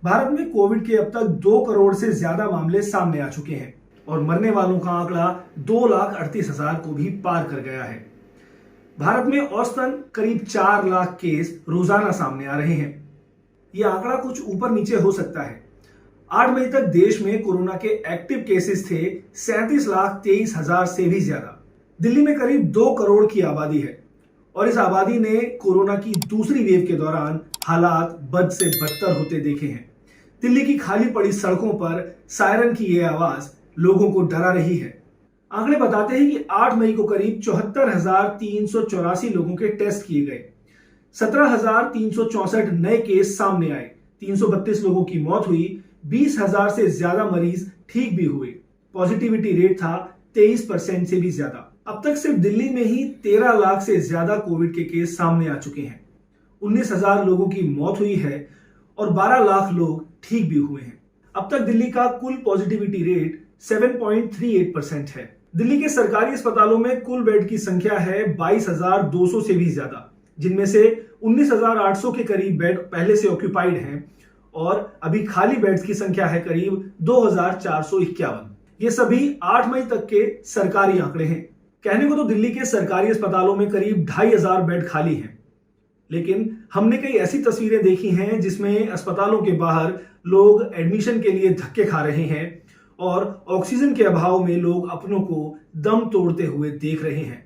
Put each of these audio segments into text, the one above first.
भारत में कोविड के अब तक 2 करोड़ से ज्यादा मामले सामने आ चुके हैं और मरने वालों का आंकड़ा 2,38,000 को भी पार कर गया है। भारत में औसतन करीब 4 लाख केस रोजाना सामने आ रहे हैं। यह आंकड़ा कुछ ऊपर नीचे हो सकता है। 8 मई तक देश में कोरोना के एक्टिव केसेस थे 37,23,000 से भी ज्यादा। दिल्ली में करीब 2 करोड़ की आबादी है और इस आबादी ने कोरोना की दूसरी वेव के दौरान हालात बद से बदतर होते देखे हैं। दिल्ली की खाली पड़ी सड़कों पर सायरन की यह आवाज लोगों को डरा रही है। आंकड़े बताते हैं कि 8 मई को करीब 74,384 लोगों के टेस्ट किए गए, 17,364 नए केस सामने आए, 332 लोगों की मौत हुई, 20,000 से ज्यादा मरीज ठीक भी हुए। पॉजिटिविटी रेट था 23% से भी ज्यादा। अब तक सिर्फ दिल्ली में ही 13 लाख से ज्यादा कोविड के केस सामने आ चुके हैं। 19,000 लोगों की मौत हुई है और 12 लाख लोग ठीक भी हुए हैं। अब तक दिल्ली का कुल पॉजिटिविटी रेट 7.38% है। दिल्ली के सरकारी अस्पतालों में कुल बेड की संख्या है 22,200 से भी ज्यादा, जिनमें से 19,800 के करीब बेड पहले से ऑक्यूपाइड हैं और अभी खाली बेड्स की संख्या है करीब 2,451। ये सभी 8 मई तक के सरकारी आंकड़े हैं। कहने को तो दिल्ली के सरकारी अस्पतालों में करीब 2,500 बेड खाली हैं, लेकिन हमने कई ऐसी तस्वीरें देखी हैं जिसमें अस्पतालों के बाहर लोग एडमिशन के लिए धक्के खा रहे हैं और ऑक्सीजन के अभाव में लोग अपनों को दम तोड़ते हुए देख रहे हैं।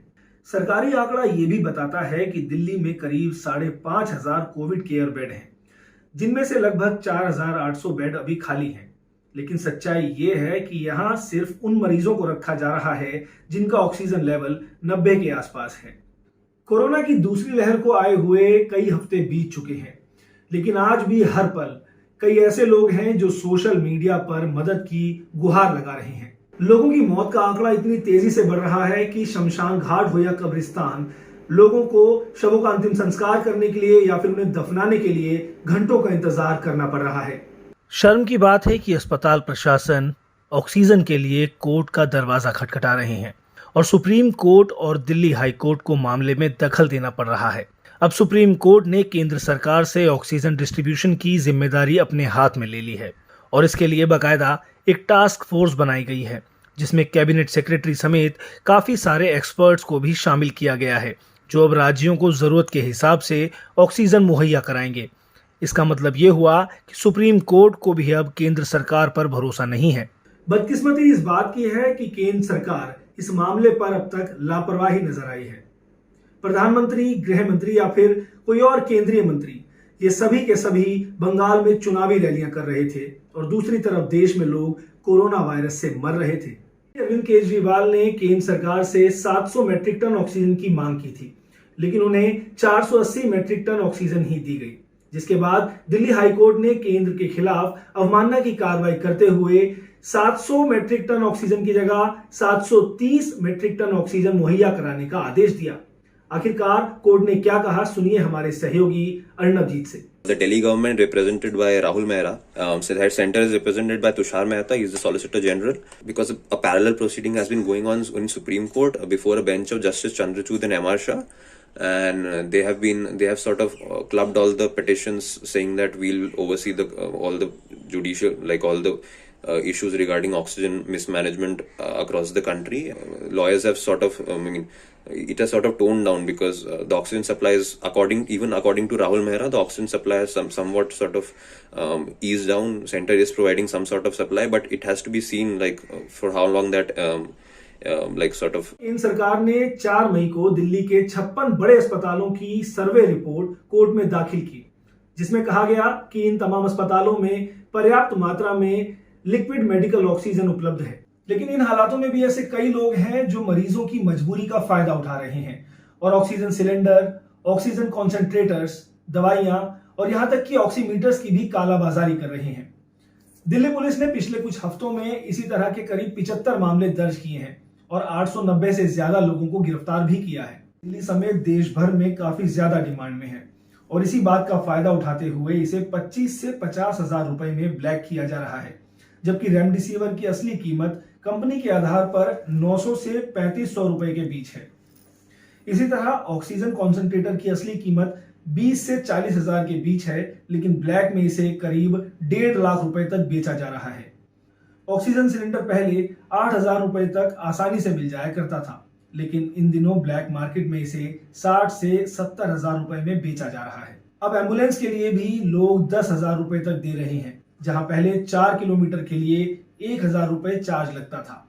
सरकारी आंकड़ा यह भी बताता है कि दिल्ली में करीब 5,500 कोविड केयर बेड हैं, जिनमें से लगभग 4,800 बेड अभी खाली हैं। लेकिन सच्चाई ये है कि यहां सिर्फ उन मरीजों को रखा जा रहा है जिनका ऑक्सीजन लेवल 90 के आसपास है। कोरोना की दूसरी लहर को आए हुए कई हफ्ते बीत चुके हैं, लेकिन आज भी हर पल कई ऐसे लोग हैं जो सोशल मीडिया पर मदद की गुहार लगा रहे हैं। लोगों की मौत का आंकड़ा इतनी तेजी से बढ़ रहा है कि शमशान घाट हो या कब्रिस्तान, लोगों को शवों का अंतिम संस्कार करने के लिए या फिर उन्हें दफनाने के लिए घंटों का इंतजार करना पड़ रहा है। शर्म की बात है कि अस्पताल प्रशासन ऑक्सीजन के लिए कोर्ट का दरवाजा खटखटा रहे हैं और सुप्रीम कोर्ट और दिल्ली हाई कोर्ट को मामले में दखल देना पड़ रहा है। अब सुप्रीम कोर्ट ने केंद्र सरकार से ऑक्सीजन डिस्ट्रीब्यूशन की जिम्मेदारी अपने हाथ में ले ली है और इसके लिए बाकायदा एक टास्क फोर्स बनाई गई है, जिसमें कैबिनेट सेक्रेटरी समेत काफी सारे एक्सपर्ट्स को भी शामिल किया गया है, जो अब राज्यों को जरूरत के हिसाब से ऑक्सीजन मुहैया कराएंगे। इसका मतलब ये हुआ कि सुप्रीम कोर्ट को भी अब केंद्र सरकार पर भरोसा नहीं है। बदकिस्मती इस बात की है कि केंद्र सरकार इस मामले पर अब तक लापरवाही नजर आई है। प्रधानमंत्री, गृह मंत्री या फिर कोई और केंद्रीय मंत्री, ये सभी के सभी बंगाल में चुनावी रैलियां कर रहे थे और दूसरी तरफ देश में लोग कोरोना वायरस से मर रहे थे। अरविंद केजरीवाल ने केंद्र सरकार से 700 मैट्रिक टन ऑक्सीजन की मांग की थी, लेकिन उन्हें 480 मैट्रिक टन ऑक्सीजन ही दी गई, जिसके बाद दिल्ली हाईकोर्ट ने केंद्र के खिलाफ अवमानना की कार्रवाई करते हुए 700 मैट्रिक टन ऑक्सीजन की जगह 730 मैट्रिक टन ऑक्सीजन मुहैया कराने का आदेश दिया। आखिरकार कोर्ट ने क्या कहा, सुनिए हमारे सहयोगी अर्णवजीत से। The Delhi government represented by Rahul Mehra, so the center is represented by Tushar Mehta. He is the Solicitor General. Because a parallel proceeding has been going on in Supreme Court before a bench of Justice Chandrachud and M.R. Shah, and they have sort of clubbed all the petitions saying that we'll oversee all the judicial, like all the issues regarding oxygen mismanagement across the country. Lawyers have sort of, it has sort of toned down because the oxygen supply is, according to Rahul Mehra, the oxygen supply is somewhat sort of eased down. Center is providing some sort of supply, but it has to be seen like for how long that like sort of. इन सरकार ने 4 मई को दिल्ली के 56 बड़े अस्पतालों की survey report court में दाखिल की, जिसमें कहा गया कि इन तमाम अस्पतालों में पर्याप्त मात्रा में लिक्विड मेडिकल ऑक्सीजन उपलब्ध है। लेकिन इन हालातों में भी ऐसे कई लोग हैं जो मरीजों की मजबूरी का फायदा उठा रहे हैं और ऑक्सीजन सिलेंडर, ऑक्सीजन कॉन्सेंट्रेटर्स, दवाइयां और यहां तक कि ऑक्सीमीटर्स की भी कालाबाजारी कर रहे हैं। दिल्ली पुलिस ने पिछले कुछ हफ्तों में इसी तरह के करीब 75 मामले दर्ज किए हैं और 890 से ज्यादा लोगों को गिरफ्तार भी किया है। दिल्ली समेत देश भर में काफी ज्यादा डिमांड में है और इसी बात का फायदा उठाते हुए इसे 25 से 50,000 रुपए में ब्लैक किया जा रहा है, जबकि रेमडेसिविर की असली कीमत कंपनी के आधार पर 900 से 3500 रुपए के बीच है। इसी तरह ऑक्सीजन कॉन्सेंट्रेटर की असली कीमत 20 से 40 हजार के बीच है, लेकिन ब्लैक में इसे करीब 1.5 लाख रुपए तक बेचा जा रहा है। ऑक्सीजन सिलेंडर पहले 8,000 रुपए तक आसानी से मिल जाया करता था, लेकिन इन दिनों ब्लैक मार्केट में इसे 60 से 70 हजार रुपए में बेचा जा रहा है। अब एम्बुलेंस के लिए भी लोग 10,000 रुपए तक दे रहे हैं, जहां पहले 4 किलोमीटर के लिए 1,000 रुपए चार्ज लगता था।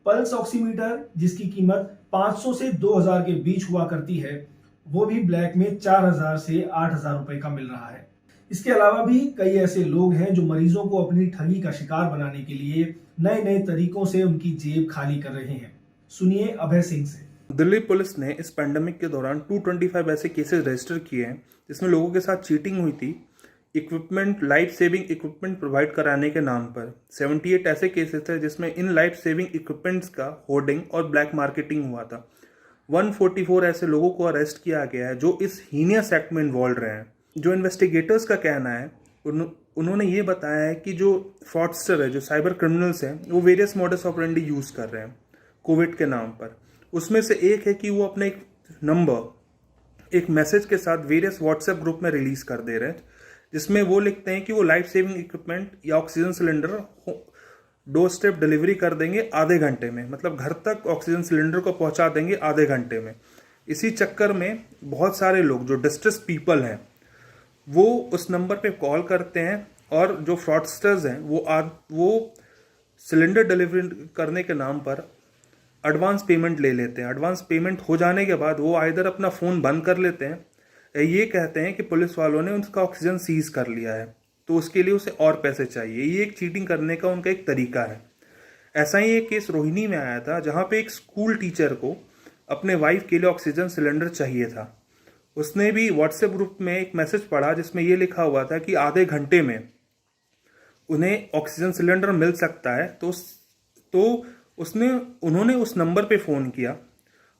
पल्स ऑक्सीमीटर, जिसकी कीमत 500 से 2,000 के बीच हुआ करती है, वो भी ब्लैक में 4,000 से 8,000 रुपए का मिल रहा है। इसके अलावा भी कई ऐसे लोग हैं जो मरीजों को अपनी ठगी का शिकार बनाने के लिए नए नए तरीकों से उनकी जेब खाली कर रहे हैं। सुनिए अभय सिंह से। दिल्ली पुलिस ने इस पैंडेमिक के दौरान 225 ऐसे केसेस रजिस्टर किए हैं जिसमें लोगों के साथ चीटिंग हुई थी equipment, life saving equipment provide कराने के नाम पर। 78 ऐसे केसेस थे जिसमें इन लाइफ सेविंग इक्विपमेंट्स का होर्डिंग और ब्लैक मार्केटिंग हुआ था। 144 ऐसे लोगों को अरेस्ट किया गया है जो इस हीनियस एक्ट में इन्वॉल्व रहे हैं। जो इन्वेस्टिगेटर्स का कहना है, उन्होंने ये बताया है कि जो फ्रॉडस्टर है, जो साइबर क्रिमिनल्स हैं, वो वेरियस मॉडस ऑपरेंडी यूज़ कर रहे हैं कोविड के नाम पर। उसमें से एक है कि वो अपने एक नंबर, एक मैसेज के साथ वेरियस व्हाट्सएप ग्रुप में रिलीज कर दे रहे हैं, जिसमें वो लिखते हैं कि वो लाइफ सेविंग इक्विपमेंट या oxygen cylinder door step delivery कर देंगे आधे घंटे में, मतलब घर तक ऑक्सीजन सिलेंडर को पहुंचा देंगे आधे घंटे में। इसी चक्कर में बहुत सारे लोग जो डिस्ट्रेस पीपल हैं वो उस नंबर पे कॉल करते हैं और जो फ्रॉडस्टर्स हैं वो सिलेंडर डिलीवरी करने के नाम पर एडवांस पेमेंट ले लेते हैं। एडवांस पेमेंट हो जाने के बाद वो आइदर अपना फ़ोन बंद कर लेते हैं, ये कहते हैं कि पुलिस वालों ने उसका ऑक्सीजन सीज कर लिया है, तो उसके लिए उसे और पैसे चाहिए। ये एक चीटिंग करने का उनका एक तरीका है। ऐसा ही एक केस रोहिणी में आया था, जहाँ पे एक स्कूल टीचर को अपने वाइफ के लिए ऑक्सीजन सिलेंडर चाहिए था। उसने भी व्हाट्सएप ग्रुप में एक मैसेज पढ़ा जिसमें ये लिखा हुआ था कि आधे घंटे में उन्हें ऑक्सीजन सिलेंडर मिल सकता है। तो उन्होंने उस नंबर पे फ़ोन किया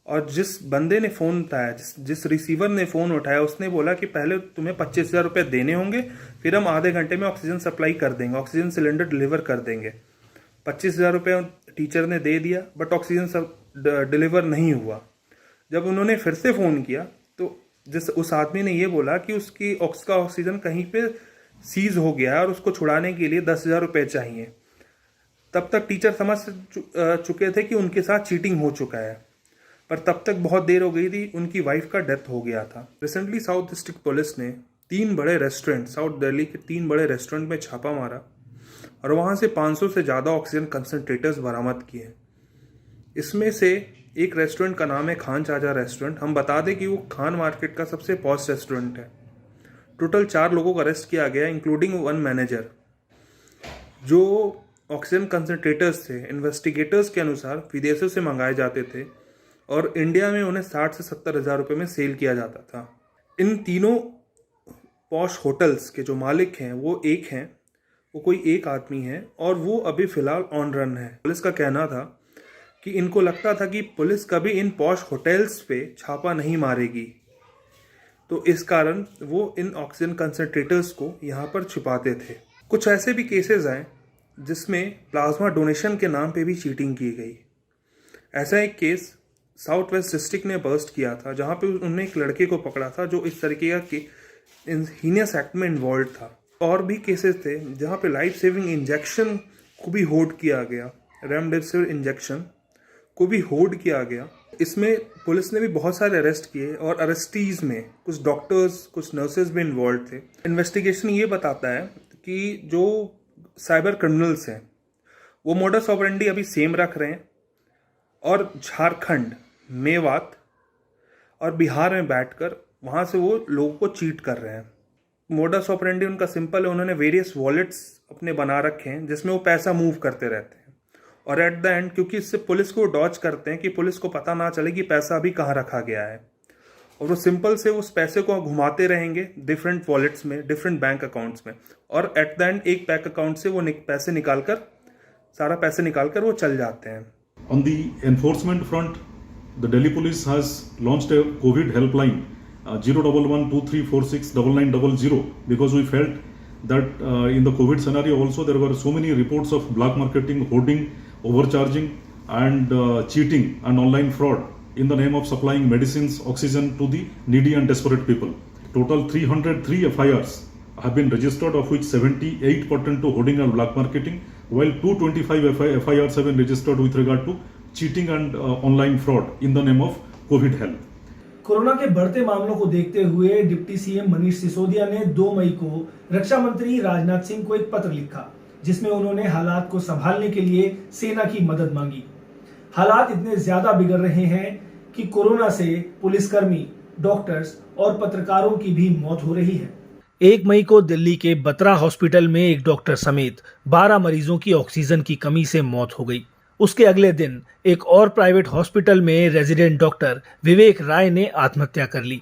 और जिस बंदे ने फ़ोन उठाया, जिस रिसीवर ने फ़ोन उठाया, उसने बोला कि पहले तुम्हें 25,000 रुपये देने होंगे, फिर हम आधे घंटे में ऑक्सीजन सप्लाई कर देंगे, ऑक्सीजन सिलेंडर डिलीवर कर देंगे। 25,000 रुपये टीचर ने दे दिया, बट ऑक्सीजन डिलीवर नहीं हुआ। जब उन्होंने फिर से फ़ोन किया तो उस आदमी ने ये बोला कि उसका ऑक्सीजन कहीं पे सीज हो गया है और उसको छुड़ाने के लिए 10,000 रुपये चाहिए। तब तक टीचर समझ चुके थे कि उनके साथ चीटिंग हो चुका है, पर तब तक बहुत देर हो गई थी, उनकी वाइफ का डेथ हो गया था। रिसेंटली साउथ डिस्ट्रिक्ट पुलिस ने 3 बड़े रेस्टोरेंट, साउथ दिल्ली के 3 बड़े रेस्टोरेंट में छापा मारा और वहाँ से 500 से ज़्यादा ऑक्सीजन कंसनट्रेटर्स बरामद किए। इसमें से एक रेस्टोरेंट का नाम है खान चाचा रेस्टोरेंट। हम बता दें कि वो खान मार्केट का सबसे पॉश रेस्टोरेंट है। टोटल 4 लोगों को अरेस्ट किया गया, इंक्लूडिंग 1 मैनेजर। जो ऑक्सीजन कंसनट्रेटर्स थे, इन्वेस्टिगेटर्स के अनुसार विदेशों से मंगाए जाते थे और इंडिया में उन्हें 60 से 70 हज़ार रुपये में सेल किया जाता था। इन तीनों पॉश होटल्स के जो मालिक हैं वो कोई एक आदमी है और वो अभी फ़िलहाल ऑन रन है। पुलिस का कहना था कि इनको लगता था कि पुलिस कभी इन पॉश होटल्स पे छापा नहीं मारेगी, तो इस कारण वो इन ऑक्सीजन कंसनट्रेटर्स को यहाँ पर छिपाते थे। कुछ ऐसे भी केसेस आए जिसमें प्लाज्मा डोनेशन के नाम पे भी चीटिंग की गई। ऐसा एक केस साउथ वेस्ट डिस्ट्रिक्ट ने बर्स्ट किया था, जहाँ पे उन्होंने एक लड़के को पकड़ा था जो इस तरीके का हीनियस एक्ट में इन्वॉल्व था। और भी केसेस थे जहाँ पे लाइफ सेविंग इंजेक्शन को भी होल्ड किया गया, रेमडेसिविर इंजेक्शन को भी होल्ड किया गया। इसमें पुलिस ने भी बहुत सारे अरेस्ट किए और अरेस्टीज में कुछ डॉक्टर्स, कुछ नर्सेज भी इन्वॉल्व थे। इन्वेस्टिगेशन ये बताता है कि जो साइबर क्रिमिनल्स हैं वो मोडस ऑपरेंडी अभी सेम रख रहे हैं और झारखंड, मेवात और बिहार में बैठकर वहाँ से वो लोगों को चीट कर रहे हैं। मोडस ऑपरेंडी उनका सिंपल है, उन्होंने वेरियस वॉलेट्स अपने बना रखे हैं जिसमें वो पैसा मूव करते रहते हैं और एट द एंड, क्योंकि इससे पुलिस को डॉज करते हैं कि पुलिस को पता ना चले कि पैसा अभी कहाँ रखा गया है, और वो सिंपल से उस पैसे को घुमाते रहेंगे डिफरेंट वॉलेट्स में, डिफरेंट बैंक अकाउंट्स में, और एट द एंड एक बैंक अकाउंट से वो सारा पैसे निकालकर वो चल जाते हैं। On the enforcement front, the Delhi police has launched a COVID helpline 01123469900 because we felt that in the COVID scenario also there were so many reports of black marketing, hoarding, overcharging and cheating and online fraud in the name of supplying medicines, oxygen to the needy and desperate people. total 303 FIRs have been registered, of which 78 pertain to hoarding and black marketing, while 225 FIRs have been registered with regard to cheating and online fraud in the name of COVID help. Corona के बढ़ते मामलों को देखते हुए deputy CM Manish Sisodia ने 2 मई को रक्षा मंत्री राजनाथ सिंह को एक पत्र लिखा, जिसमें उन्होंने हालात को संभालने के लिए सेना की मदद मांगी। हालात इतने ज्यादा बिगड़ रहे हैं कि कोरोना से पुलिसकर्मी, डॉक्टर्स और पत्रकारों की भी मौत हो रही है। 1 मई को दिल्ली के बत्रा हॉस्पिटल में एक डॉक्टर समेत 12 मरीजों की ऑक्सीजन की कमी से मौत हो गई। उसके अगले दिन एक और प्राइवेट हॉस्पिटल में रेजिडेंट डॉक्टर विवेक राय ने आत्महत्या कर ली,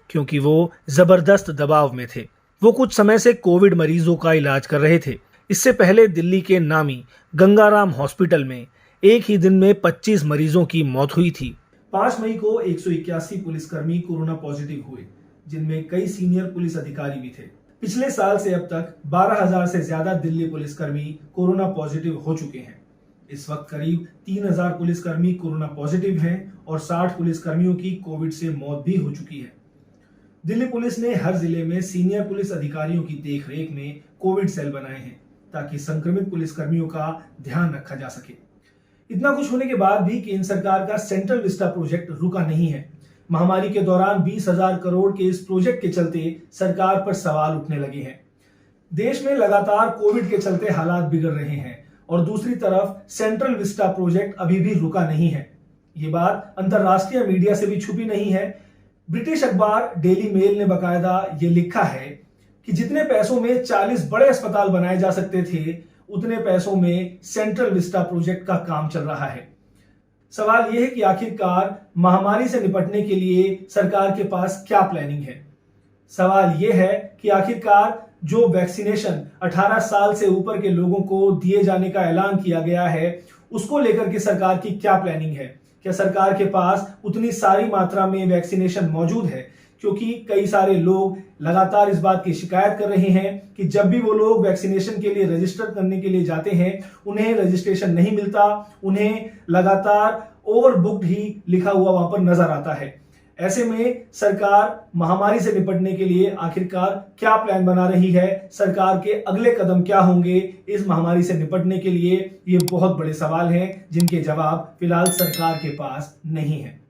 क्योंकि वो जबरदस्त दबाव में थे। वो कुछ समय से कोविड मरीजों का इलाज कर रहे थे। इससे पहले दिल्ली के नामी गंगाराम हॉस्पिटल में एक ही दिन में 25 मरीजों की मौत हुई थी। 5 मई को 181 पुलिसकर्मी कोरोना पॉजिटिव हुए, जिनमें कई सीनियर पुलिस अधिकारी भी थे। पिछले साल से अब तक 12,000 से ज्यादा दिल्ली पुलिसकर्मी कोरोना पॉजिटिव हो चुके हैं। इस वक्त करीब 3,000 पुलिसकर्मी कोरोना पॉजिटिव हैं और 60 पुलिसकर्मियों की कोविड से मौत भी हो चुकी है। दिल्ली पुलिस ने हर जिले में सीनियर पुलिस अधिकारियों की देखरेख में कोविड सेल बनाए हैं, ताकि संक्रमित पुलिसकर्मियों का ध्यान रखा जा सके। इतना कुछ होने के बाद भी केंद्र सरकार का सेंट्रल विस्टा प्रोजेक्ट रुका नहीं है। महामारी के दौरान 20,000 करोड़ के इस प्रोजेक्ट के चलते सरकार पर सवाल उठने लगे हैं। देश में लगातार कोविड के चलते हालात बिगड़ रहे हैं और दूसरी तरफ सेंट्रल विस्टा प्रोजेक्ट अभी भी रुका नहीं है। ये बात अंतरराष्ट्रीय मीडिया से भी छुपी नहीं है। ब्रिटिश अखबार डेली मेल ने बकायदा ये लिखा है कि जितने पैसों में 40 बड़े अस्पताल बनाए जा सकते थे, उतने पैसों में सेंट्रल विस्टा प्रोजेक्ट का काम चल रहा है। सवाल यह है कि आखिरकार महामारी से निपटने के लिए सरकार के पास क्या प्लानिंग है। सवाल यह है कि आखिरकार जो वैक्सीनेशन 18 साल से ऊपर के लोगों को दिए जाने का ऐलान किया गया है, उसको लेकर के सरकार की क्या प्लानिंग है। क्या सरकार के पास उतनी सारी मात्रा में वैक्सीनेशन मौजूद है? क्योंकि कई सारे लोग लगातार इस बात की शिकायत कर रहे हैं कि जब भी वो लोग वैक्सीनेशन के लिए रजिस्टर करने के लिए जाते हैं, उन्हें रजिस्ट्रेशन नहीं मिलता, उन्हें लगातार ओवरबुक्ड ही लिखा हुआ वहां पर नजर आता है। ऐसे में सरकार महामारी से निपटने के लिए आखिरकार क्या प्लान बना रही है, सरकार के अगले कदम क्या होंगे इस महामारी से निपटने के लिए, ये बहुत बड़े सवाल हैं जिनके जवाब फिलहाल सरकार के पास नहीं है।